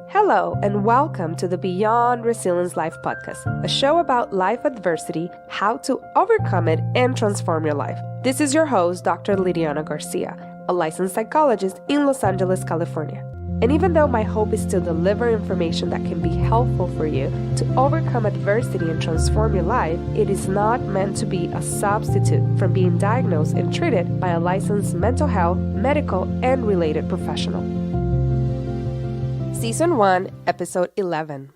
Hello, and welcome to the Beyond Resilience Life podcast, a show about life adversity, how to overcome it, and transform your life. This is your host, Dr. Lydiana García, a licensed psychologist in Los Angeles, California. And even though my hope is to deliver information that can be helpful for you to overcome adversity and transform your life, it is not meant to be a substitute from being diagnosed and treated by a licensed mental health, medical, and related professional. Season 1, Episode 11.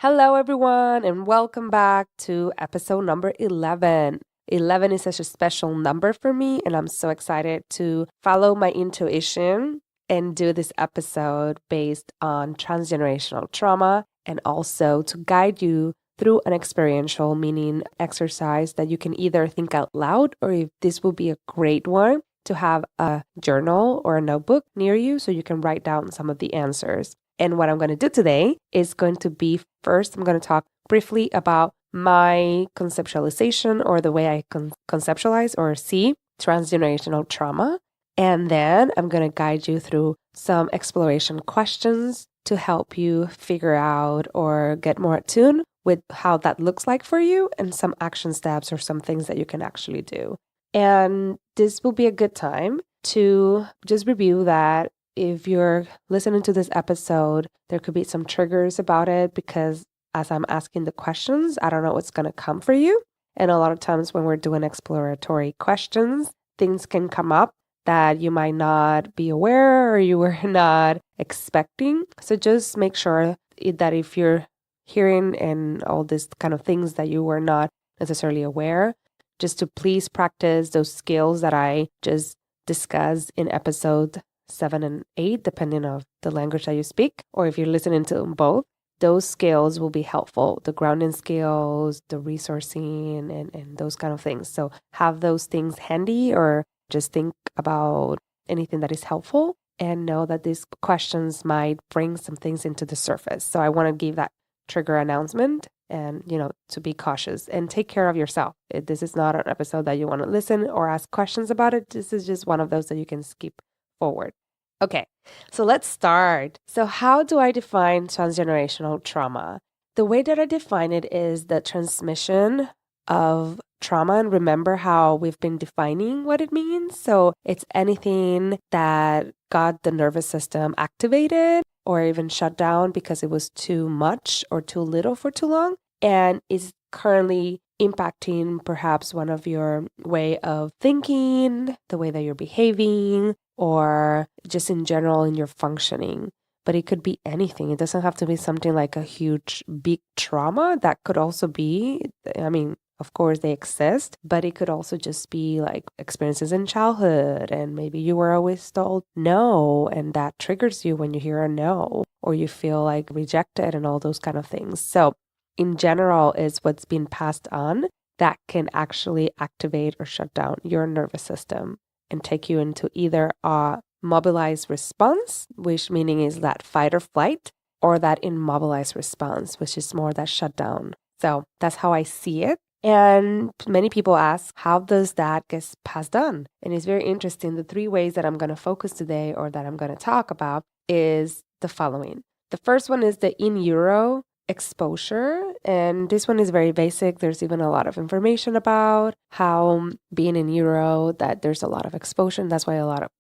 Hello, everyone, and welcome back to episode number 11. 11 is such a special number for me, and I'm so excited to follow my intuition and do this episode based on transgenerational trauma, and also to guide you through an experiential, meaning exercise that you can either think out loud, or if this will be a great one, to have a journal or a notebook near you so you can write down some of the answers. And what I'm going to do today is going to be, first, I'm going to talk briefly about my conceptualization or the way I conceptualize or see transgenerational trauma. And then I'm going to guide you through some exploration questions to help you figure out or get more attuned with how that looks like for you and some action steps or some things that you can actually do. And this will be a good time to just review that if you're listening to this episode, there could be some triggers about it because as I'm asking the questions, I don't know what's going to come for you. And a lot of times when we're doing exploratory questions, things can come up that you might not be aware or you were not expecting. So just make sure that if you're hearing and all these kind of things that you were not necessarily aware, just to please practice those skills that I just discussed in episode 7 and 8, depending on the language that you speak, or if you're listening to them both, those skills will be helpful. The grounding skills, the resourcing, and those kind of things. So have those things handy or just think about anything that is helpful and know that these questions might bring some things into the surface. So I want to give that trigger announcement and, to be cautious and take care of yourself. This is not an episode that you want to listen or ask questions about it. This is just one of those that you can skip forward. Okay, so let's start. So how do I define transgenerational trauma? The way that I define it is the transmission of trauma, and remember how we've been defining what it means. So it's anything that got the nervous system activated or even shut down because it was too much or too little for too long and is currently impacting perhaps one of your way of thinking, the way that you're behaving, or just in general in your functioning. But it could be anything. It doesn't have to be something like a huge, big trauma. That could also be, of course, they exist, but it could also just be like experiences in childhood. And maybe you were always told no, and that triggers you when you hear a no, or you feel like rejected and all those kind of things. So in general, is what's been passed on that can actually activate or shut down your nervous system and take you into either a mobilized response, which meaning is that fight or flight, or that immobilized response, which is more that shutdown. So that's how I see it. And many people ask, how does that get passed on? And it's very interesting. The 3 ways that I'm going to focus today or that I'm going to talk about is the following. The first one is the in utero exposure. And this one is very basic. There's even a lot of information about how being in utero, that there's a lot of exposure. That's why a lot of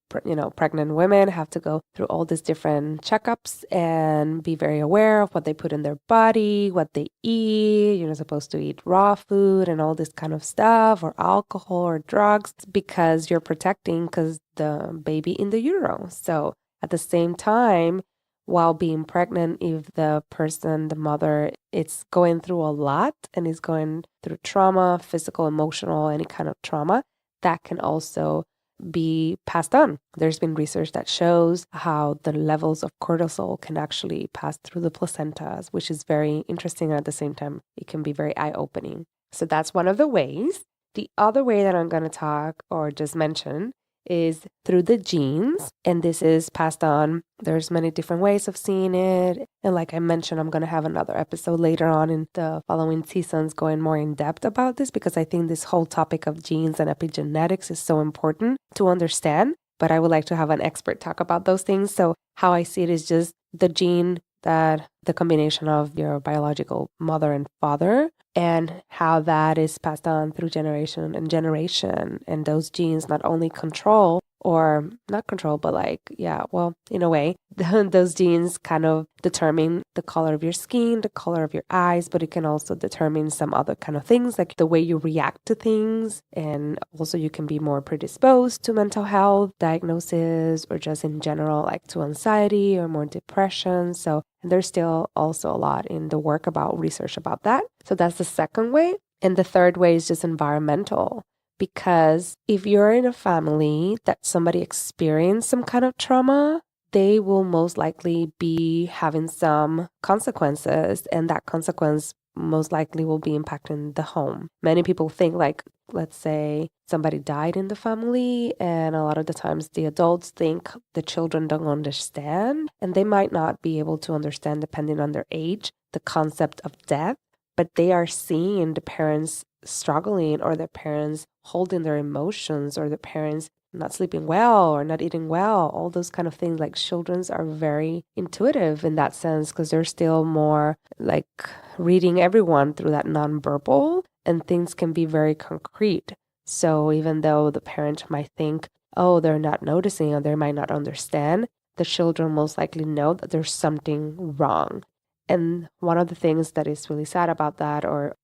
pregnant women have to go through all these different checkups and be very aware of what they put in their body, what they eat. You're not supposed to eat raw food and all this kind of stuff, or alcohol or drugs, because you're protecting the baby in the utero. So at the same time, while being pregnant, if the person, the mother, it's going through a lot and is going through trauma, physical, emotional, any kind of trauma, that can also be passed on. There's been research that shows how the levels of cortisol can actually pass through the placentas, which is very interesting. And at the same time, it can be very eye-opening. So that's one of the ways. The other way that I'm going to talk or just mention is through the genes, and this is passed on. There's many different ways of seeing it, and like I mentioned, I'm going to have another episode later on in the following seasons going more in depth about this, because I think this whole topic of genes and epigenetics is so important to understand, but I would like to have an expert talk about those things. So how I see it is just the gene that the combination of your biological mother and father and how that is passed on through generation and generation. And those genes not only control or not control, but like, yeah, well, in a way, those genes kind of determine the color of your skin, the color of your eyes, but it can also determine some other kind of things, like the way you react to things. And also you can be more predisposed to mental health diagnosis or just in general, like to anxiety or more depression. So there's still also a lot in the work about research about that. So that's the second way. And the third way is just environmental. Because if you're in a family that somebody experienced some kind of trauma, they will most likely be having some consequences, and that consequence most likely will be impacting the home. Many people think like, let's say somebody died in the family, and a lot of the times the adults think the children don't understand, and they might not be able to understand, depending on their age, the concept of death, but they are seeing the parents struggling or their parents holding their emotions or the parents not sleeping well or not eating well, all those kind of things. Like children are very intuitive in that sense because they're still more like reading everyone through that nonverbal, and things can be very concrete. So even though the parent might think, oh, they're not noticing or they might not understand, the children most likely know that there's something wrong. And one of the things that is really sad about that, or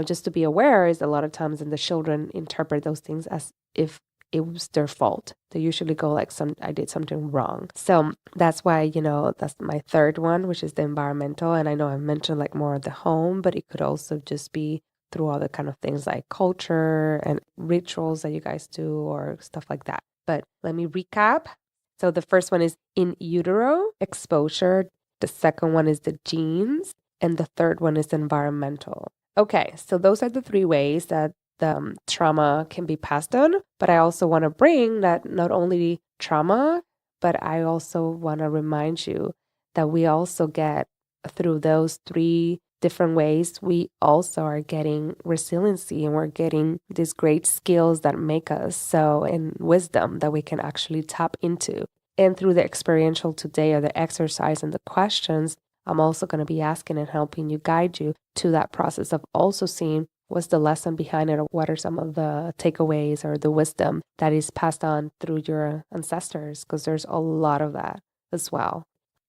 just to be aware, is a lot of times the children interpret those things as if it was their fault. They usually go like, I did something wrong. So that's why, that's my third one, which is the environmental. And I know I mentioned like more of the home, but it could also just be through other kind of things like culture and rituals that you guys do or stuff like that. But let me recap. So the first one is in utero exposure. The second one is the genes. And the third one is environmental. Okay, so those are the three ways that the trauma can be passed on. But I also want to bring that not only trauma, but I also want to remind you that we also get through those three different ways, we also are getting resiliency, and we're getting these great skills that make us so, and wisdom that we can actually tap into. And through the experiential today, or the exercise and the questions, I'm also going to be asking and helping you, guide you to that process of also seeing what's the lesson behind it, or what are some of the takeaways or the wisdom that is passed on through your ancestors, because there's a lot of that as well.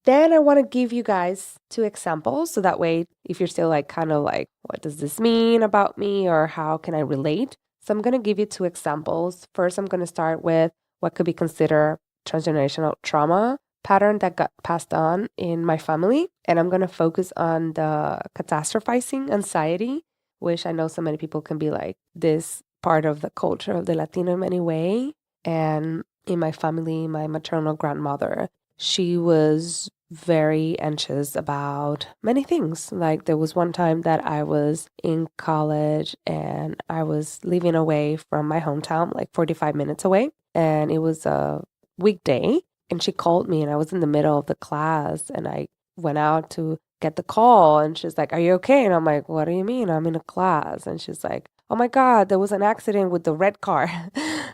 Then I want to give you guys 2 examples, so that way, if you're still like kind of like, what does this mean about me, or how can I relate? So I'm going to give you 2 examples. First, I'm going to start with what could be considered transgenerational trauma pattern that got passed on in my family. And I'm going to focus on the catastrophizing anxiety, which I know so many people can be like this part of the culture of the Latino in many way. And in my family, my maternal grandmother, she was very anxious about many things. Like there was one time that I was in college and I was living away from my hometown, like 45 minutes away. And it was a weekday. And she called me and I was in the middle of the class and I went out to get the call. And she's like, "Are you okay?" And I'm like, "What do you mean? I'm in a class." And she's like, "Oh my God, there was an accident with the red car."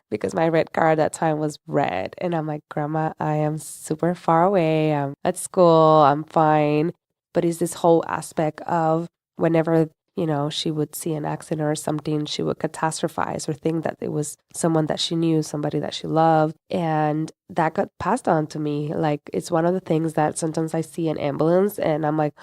Because my red car at that time was red. And I'm like, "Grandma, I am super far away. I'm at school. I'm fine." But it's this whole aspect of whenever, she would see an accident or something, she would catastrophize or think that it was someone that she knew, somebody that she loved. And that got passed on to me. Like, it's one of the things that sometimes I see an ambulance and I'm like,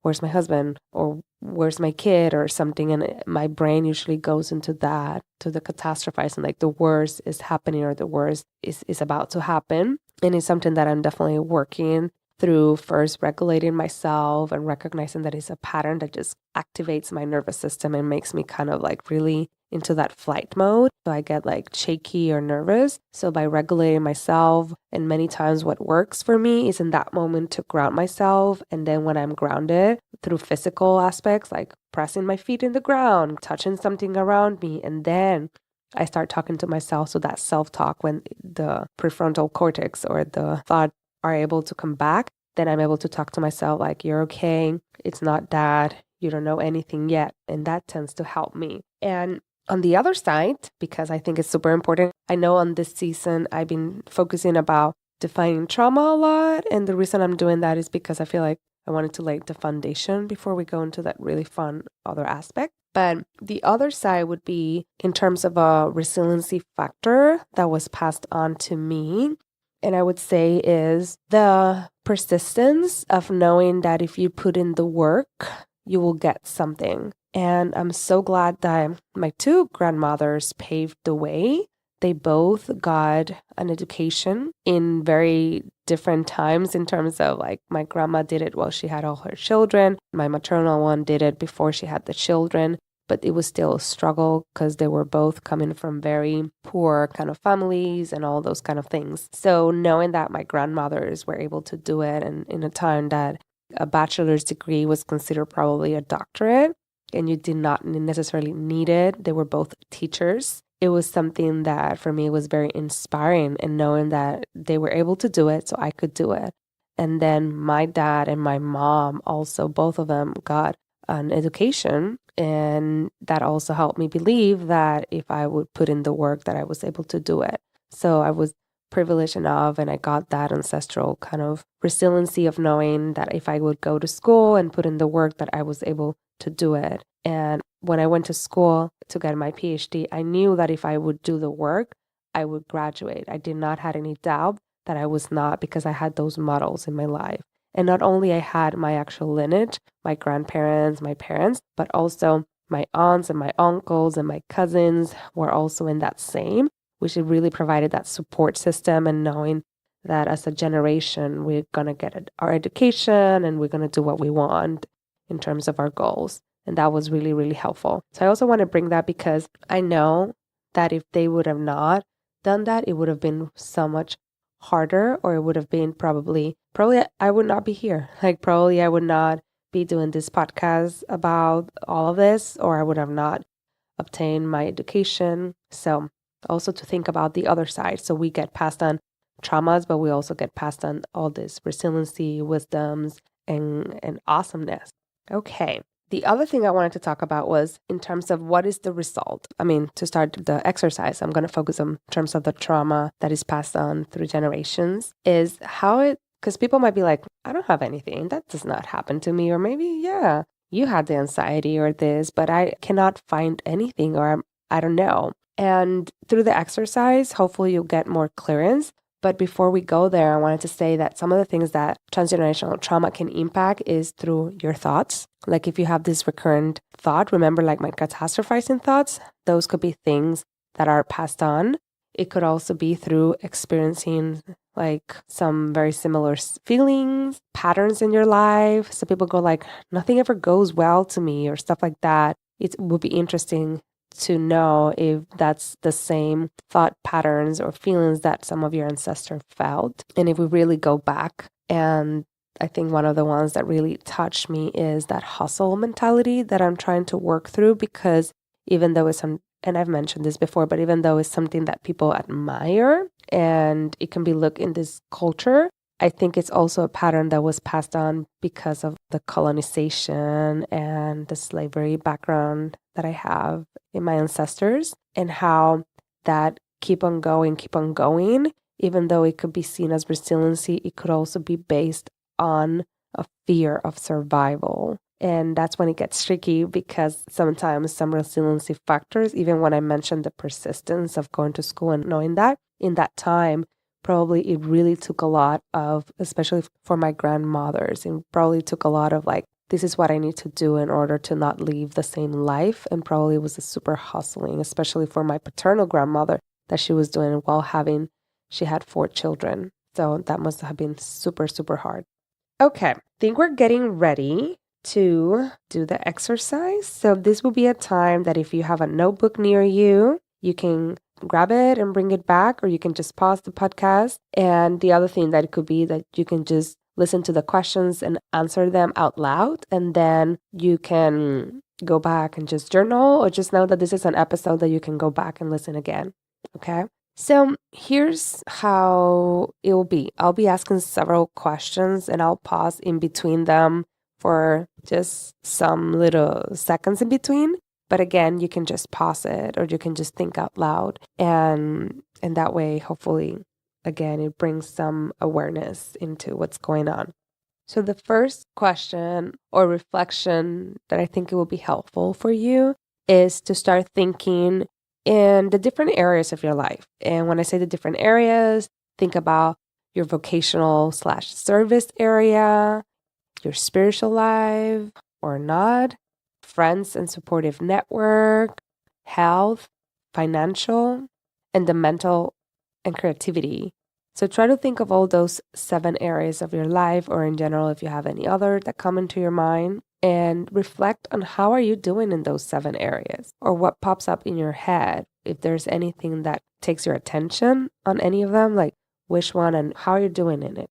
"Where's my husband?" or "Where's my kid?" or something. And my brain usually goes into that, to the catastrophizing, like the worst is happening or the worst is about to happen. And it's something that I'm definitely working through, first regulating myself and recognizing that it's a pattern that just activates my nervous system and makes me kind of like really into that flight mode. So I get like shaky or nervous. So by regulating myself, and many times what works for me is in that moment to ground myself. And then when I'm grounded through physical aspects, like pressing my feet in the ground, touching something around me, and then I start talking to myself. So that self-talk, when the prefrontal cortex or the thought are able to come back, then I'm able to talk to myself like, "You're okay. It's not that. You don't know anything yet." And that tends to help me. And on the other side, because I think it's super important, I know on this season, I've been focusing about defining trauma a lot. And the reason I'm doing that is because I feel like I wanted to lay the foundation before we go into that really fun other aspect. But the other side would be in terms of a resiliency factor that was passed on to me. And I would say is the persistence of knowing that if you put in the work, you will get something. And I'm so glad that my two grandmothers paved the way. They both got an education in very different times in terms of like my grandma did it while she had all her children. My maternal one did it before she had the children. But it was still a struggle because they were both coming from very poor kind of families and all those kind of things. So knowing that my grandmothers were able to do it and in a time that a bachelor's degree was considered probably a doctorate and you did not necessarily need it, they were both teachers. It was something that for me was very inspiring, and knowing that they were able to do it, so I could do it. And then my dad and my mom also, both of them got an education, and that also helped me believe that if I would put in the work that I was able to do it. So I was privileged enough, and I got that ancestral kind of resiliency of knowing that if I would go to school and put in the work that I was able to do it. And when I went to school to get my PhD, I knew that if I would do the work, I would graduate. I did not have any doubt that I was not, because I had those models in my life. And not only I had my actual lineage, my grandparents, my parents, but also my aunts and my uncles and my cousins were also in that same, which really provided that support system, and knowing that as a generation, we're going to get our education and we're going to do what we want in terms of our goals. And that was really, really helpful. So I also want to bring that because I know that if they would have not done that, it would have been so much harder, or it would have been probably I would not be here. Like probably I would not be doing this podcast about all of this, or I would have not obtained my education. So also to think about the other side. So we get passed on traumas, but we also get passed on all this resiliency, wisdoms, and awesomeness. Okay. The other thing I wanted to talk about was in terms of what is the result. I mean, to start the exercise, I'm going to focus on terms of the trauma that is passed on through generations, is how it, because people might be like, I don't have anything. That does not happen to me. Or maybe, yeah, you had the anxiety or this, but I cannot find anything, or I don't know. And through the exercise, hopefully you'll get more clearance. But before we go there, I wanted to say that some of the things that transgenerational trauma can impact is through your thoughts. Like if you have this recurrent thought, remember like my catastrophizing thoughts, those could be things that are passed on. It could also be through experiencing like some very similar feelings, patterns in your life. So people go like, nothing ever goes well to me or stuff like that. It would be interesting to know if that's the same thought patterns or feelings that some of your ancestors felt. And if we really go back, and I think one of the ones that really touched me is that hustle mentality that I'm trying to work through, because even though it's and I've mentioned this before, but even though it's something that people admire and it can be looked in this culture, I think it's also a pattern that was passed on because of the colonization and the slavery background that I have in my ancestors, and how that keep on going, even though it could be seen as resiliency, it could also be based on a fear of survival. And that's when it gets tricky, because sometimes some resiliency factors, even when I mentioned the persistence of going to school and knowing that in that time, probably it really took a lot of, especially for my grandmothers, it probably took a lot of like, this is what I need to do in order to not live the same life. And probably was a super hustling, especially for my paternal grandmother, that she was doing while she had 4 children. So that must have been super, super hard. Okay, I think we're getting ready to do the exercise. So this will be a time that if you have a notebook near you, you can grab it and bring it back, or you can just pause the podcast. And the other thing that it could be that you can just listen to the questions and answer them out loud. And then you can go back and just journal, or just know that this is an episode that you can go back and listen again. Okay. So here's how it will be. I'll be asking several questions, and I'll pause in between them for just some little seconds in between. But again, you can just pause it, or you can just think out loud. And that way, hopefully, again, it brings some awareness into what's going on. So the first question or reflection that I think it will be helpful for you is to start thinking in the different areas of your life. And when I say the different areas, think about your vocational/service area, your spiritual life or not, friends and supportive network, health, financial, and the mental and creativity. So try to think of all those 7 areas of your life, or in general, if you have any other that come into your mind, and reflect on how are you doing in those 7 areas, or what pops up in your head. If there's anything that takes your attention on any of them, like which one and how are you doing in it.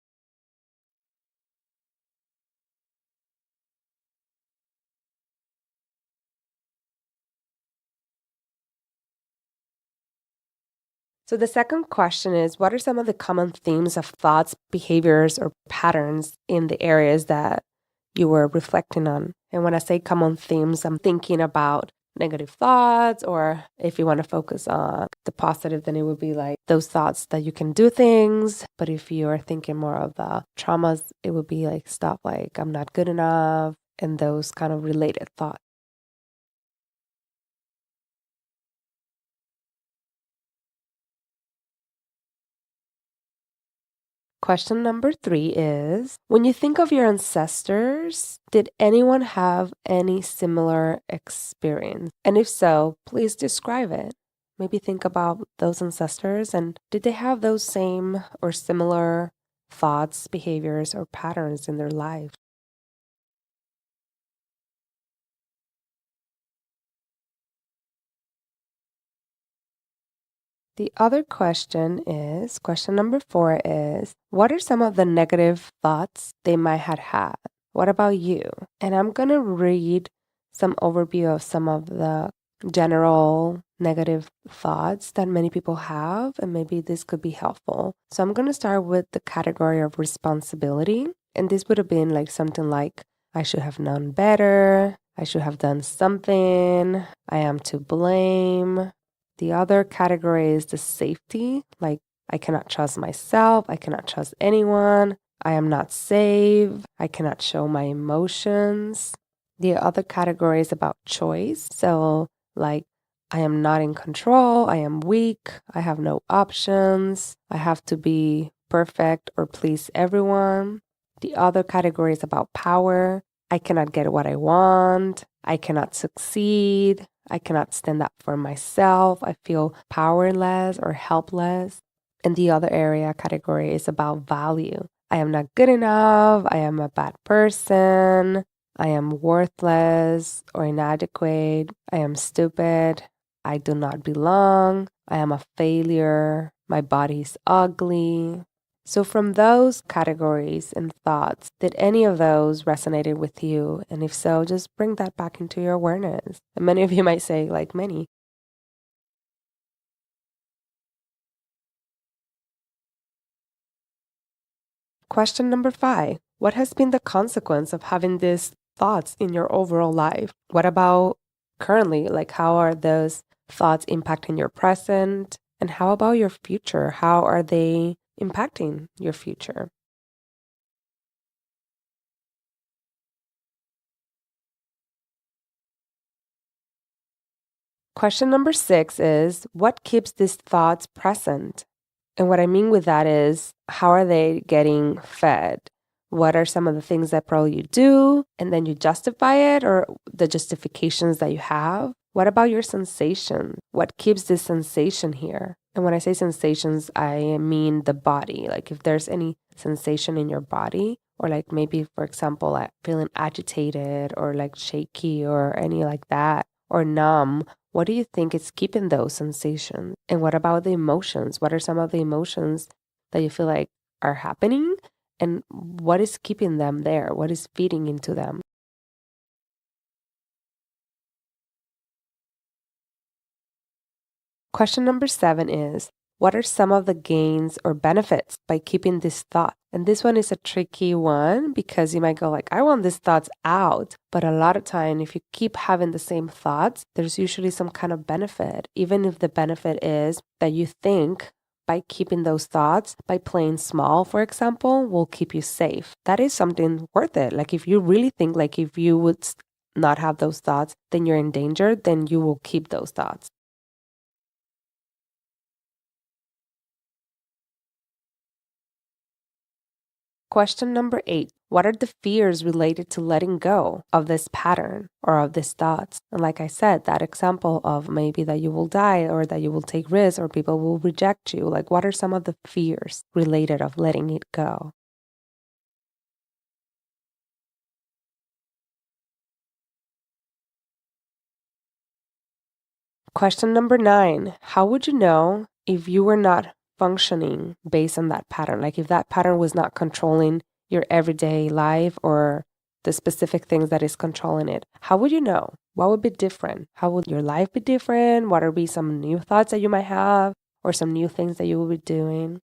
So the second question is, what are some of the common themes of thoughts, behaviors, or patterns in the areas that you were reflecting on? And when I say common themes, I'm thinking about negative thoughts, or if you want to focus on the positive, then it would be like those thoughts that you can do things. But if you are thinking more of the traumas, it would be like stuff like I'm not good enough and those kind of related thoughts. Question number 3 is, when you think of your ancestors, did anyone have any similar experience? And if so, please describe it. Maybe think about those ancestors and did they have those same or similar thoughts, behaviors, or patterns in their life? The other question number 4 is, what are some of the negative thoughts they might have had? What about you? And I'm going to read some overview of some of the general negative thoughts that many people have, and maybe this could be helpful. So I'm going to start with the category of responsibility. And this would have been like something like, I should have known better. I should have done something. I am to blame. The other category is the safety, like I cannot trust myself, I cannot trust anyone, I am not safe, I cannot show my emotions. The other category is about choice, so like I am not in control, I am weak, I have no options, I have to be perfect or please everyone. The other category is about power. I cannot get what I want. I cannot succeed. I cannot stand up for myself. I feel powerless or helpless. And the other area category is about value. I am not good enough. I am a bad person. I am worthless or inadequate. I am stupid. I do not belong. I am a failure. My body is ugly. So from those categories and thoughts, did any of those resonated with you? And if so, just bring that back into your awareness. And many of you might say, like many. Question number 5. What has been the consequence of having these thoughts in your overall life? What about currently? Like, how are those thoughts impacting your present? And how about your future? How are they impacting your future? Question number 6 is, what keeps these thoughts present? And what I mean with that is, how are they getting fed? What are some of the things that probably you do and then you justify it, or the justifications that you have? What about your sensation? What keeps this sensation here? And when I say sensations, I mean the body. Like if there's any sensation in your body, or like maybe, for example, like feeling agitated or like shaky or any like that, or numb, what do you think is keeping those sensations? And what about the emotions? What are some of the emotions that you feel like are happening? And what is keeping them there? What is feeding into them? Question number 7 is, what are some of the gains or benefits by keeping this thought? And this one is a tricky one because you might go like, I want these thoughts out. But a lot of time, if you keep having the same thoughts, there's usually some kind of benefit, even if the benefit is that you think by keeping those thoughts, by playing small, for example, will keep you safe. That is something worth it. Like if you really think like if you would not have those thoughts, then you're in danger, then you will keep those thoughts. Question number 8. What are the fears related to letting go of this pattern or of these thoughts? And like I said, that example of maybe that you will die or that you will take risks or people will reject you. Like what are some of the fears related of letting it go? Question number 9. How would you know if you were not functioning based on that pattern? Like if that pattern was not controlling your everyday life or the specific things that is controlling it. How would you know? What would be different? How would your life be different? What would be some new thoughts that you might have or some new things that you will be doing?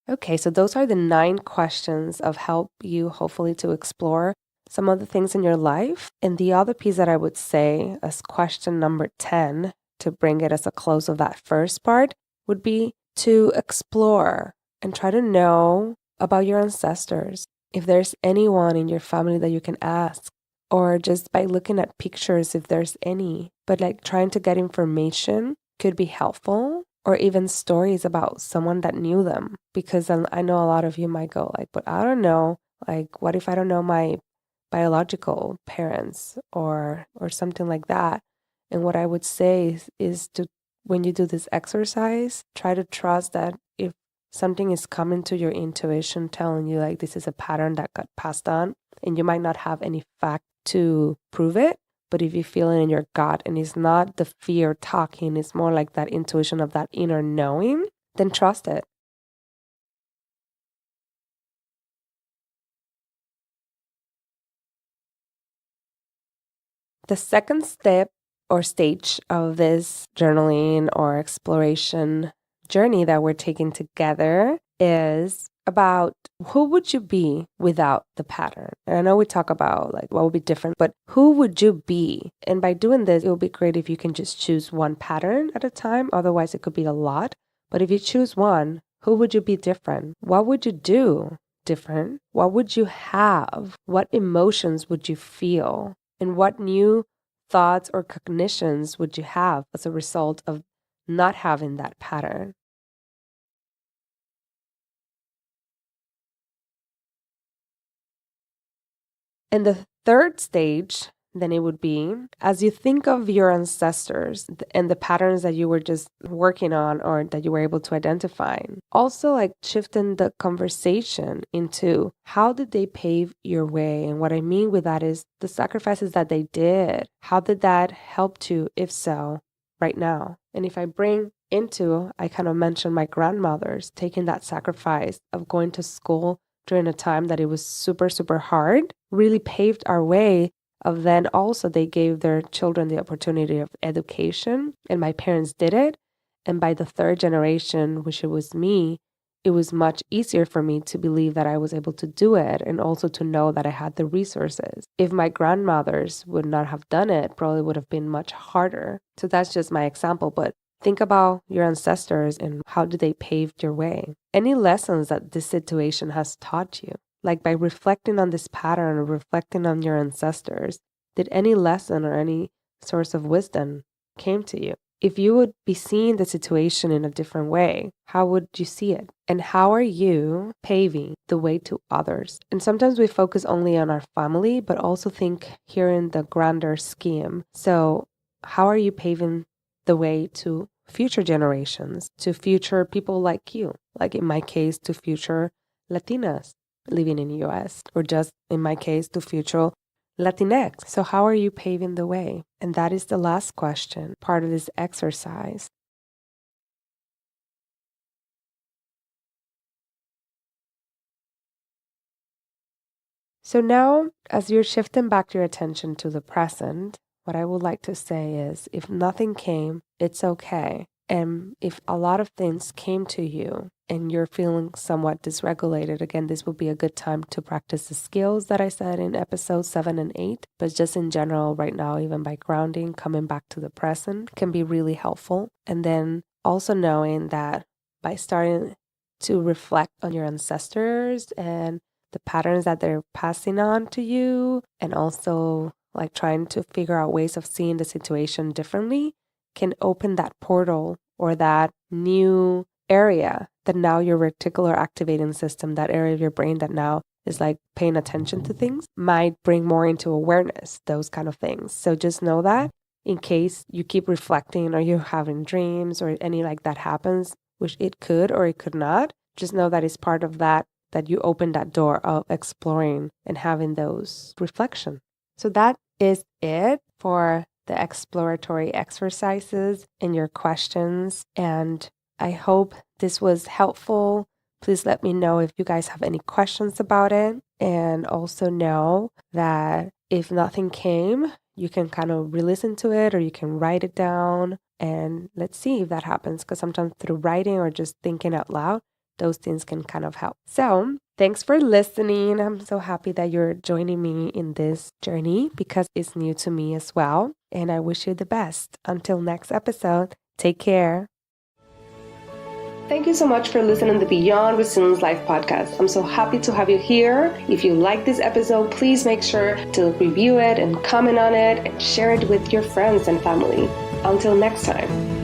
Okay, so those are the 9 questions of help you hopefully to explore some of the things in your life. And the other piece that I would say as question number 10 to bring it as a close of that first part would be to explore and try to know about your ancestors. If there's anyone in your family that you can ask, or just by looking at pictures if there's any, but like trying to get information could be helpful, or even stories about someone that knew them. Because I know a lot of you might go like, but I don't know, like what if I don't know my biological parents or something like that? And what I would say is to, when you do this exercise, try to trust that if something is coming to your intuition telling you like this is a pattern that got passed on, and you might not have any fact to prove it, but if you feel it in your gut and it's not the fear talking, it's more like that intuition of that inner knowing, then trust it. The second step or stage of this journaling or exploration journey that we're taking together is about who would you be without the pattern? And I know we talk about like what would be different, but who would you be? And by doing this, it would be great if you can just choose one pattern at a time. Otherwise, it could be a lot. But if you choose one, who would you be different? What would you do different? What would you have? What emotions would you feel? And what new thoughts or cognitions would you have as a result of not having that pattern? And the third stage, then it would be as you think of your ancestors and the patterns that you were just working on or that you were able to identify, also like shifting the conversation into how did they pave your way? And what I mean with that is the sacrifices that they did. How did that help you, if so, right now? And if I bring into, I kind of mentioned my grandmothers taking that sacrifice of going to school during a time that it was super, super hard, really paved our way of then also they gave their children the opportunity of education. And my parents did it. And by the third generation, which it was me, it was much easier for me to believe that I was able to do it and also to know that I had the resources. If my grandmothers would not have done it, probably would have been much harder. So that's just my example. But think about your ancestors and how did they pave your way? Any lessons that this situation has taught you? Like by reflecting on this pattern or reflecting on your ancestors, did any lesson or any source of wisdom came to you? If you would be seeing the situation in a different way, how would you see it? And how are you paving the way to others? And sometimes we focus only on our family, but also think here in the grander scheme. So how are you paving the way to future generations, to future people like you? Like in my case, to future Latinas living in the US, or just in my case, to future Latinx. So how are you paving the way? And that is the last question, part of this exercise. So now, as you're shifting back your attention to the present, what I would like to say is if nothing came, it's okay. And if a lot of things came to you, and you're feeling somewhat dysregulated, again, this would be a good time to practice the skills that I said in episodes 7 and 8. But just in general, right now, even by grounding, coming back to the present can be really helpful. And then also knowing that by starting to reflect on your ancestors and the patterns that they're passing on to you, and also like trying to figure out ways of seeing the situation differently, can open that portal or that new area that now your reticular activating system, that area of your brain that now is like paying attention to things, might bring more into awareness, those kind of things. So just know that in case you keep reflecting or you're having dreams or any like that happens, which it could or it could not, just know that it's part of that you open that door of exploring and having those reflections. So that is it for the exploratory exercises and your questions. And I hope this was helpful. Please let me know if you guys have any questions about it. And also know that if nothing came, you can kind of re-listen to it or you can write it down. And let's see if that happens. Because sometimes through writing or just thinking out loud, those things can kind of help. So thanks for listening. I'm so happy that you're joining me in this journey because it's new to me as well. And I wish you the best. Until next episode, take care. Thank you so much for listening to the Beyond Resilience Life podcast. I'm so happy to have you here. If you like this episode, please make sure to review it and comment on it and share it with your friends and family. Until next time.